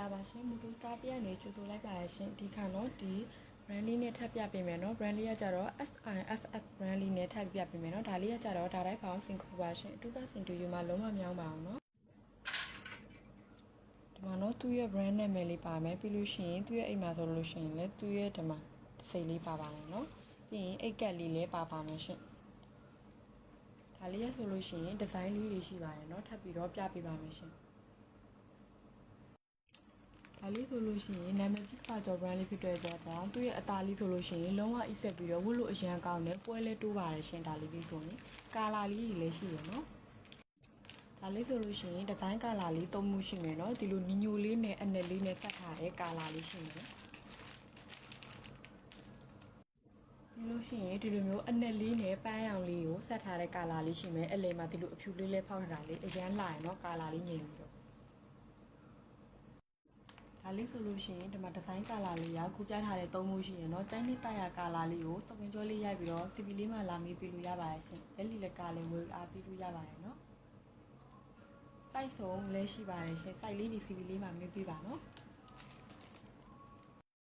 လာပါရှင်မူတူစတာပြနေကြိုဆိုလိုက်ပါရရှင်ဒီခါတော့ဒီ brand လေးနဲ့ထပ်ပြပေးမယ်နော် brand လေးကကြတော့ SIFS brand လေးနဲ့ထပ်ပြပေးမယ်နော်ဒါလေးကကြတော့ဒါတိုင်းဖောင်းစင်ခုပါရှင်အတူပါစင်တူယူမှာလုံးဝမမြောင်းပါအောင်နော်ဒီမှာတော့သူ့ရဲ့ brand နာမည်လေးပါမယ်ပြီးလို့ရှိရင်သူ့ရဲ့အိမ်မှာဆိုလို့ရှိရင်လည်းသူ့ရဲ့ဒီမှာစိတ်လေးပါပါတယ်နော်ပြီးရင်အိတ်ကက်လေးလည်းပါပါမယ်ရှင်ဒါလေးရဆိုလို့ရှိရင်ဒီဇိုင်းလေးတွေရှိပါတယ်နော်ထပ်ပြီးတော့ပြပေးပါမယ်ရှင်ဒါလေးဆိုလို့ရှိရင်နာမည်ကြီးပါကျော် brand လေးဖြစ်တဲ့ကြောင့်သူ့ရဲ့အသားလေးဆိုလို့ရှိရင်လုံးဝအိဆက်ပြီးတော့ဝတ်လို့အရန်ကောင်းတယ်ပွဲလဲတိုးပါတယ်ရှင်ဒါလေးဆိုရင်ကာလာလေးကြီးလည်းရှိရနော်ဒါလေးဆိုလို့ရှိရင်ဒီဇိုင်းကာလာလေးသုံးမှုရှိမယ်နော်ဒီလိုညီညိုလေးနဲ့အနက်လေးနဲ့ဆက်ထားတဲ့ကာလာလေးရှိမယ်ပြီးလို့ရှိရင်ဒီလိုမျိုးအနက်လေးနဲ့ပန်းရောင်လေးကိုဆက်ထားတဲ့ကာလာလေးရှိမယ်အလယ်မှာဒီလိုအဖြူလေးလဲဖောက်ထားတာလေးအရန်လာရနော်ကာလာလေးငြိမ်ပြီးတော့ဒါလေးဆိုလို့ရှိရင်ဒီမှာဒီဇိုင်းကာလာလေးရခုပြထားတဲ့သုံးမှုရှိရနော်ကျန်းလေးတရကာလာလေးကိုစပင်ကျော်လေးရိုက်ပြီးတော့ CP လေးမှလာမေးပြလို့ရပါရဲ့ရှင်လက်လီလက်ကားလေးဝယ်အားပေးလို့ရပါရဲ့နော်စိုက်ဆုံးလဲရှိပါတယ်ရှင်စိုက်လေးဒီ CP လေးမှမေးပြပါနော်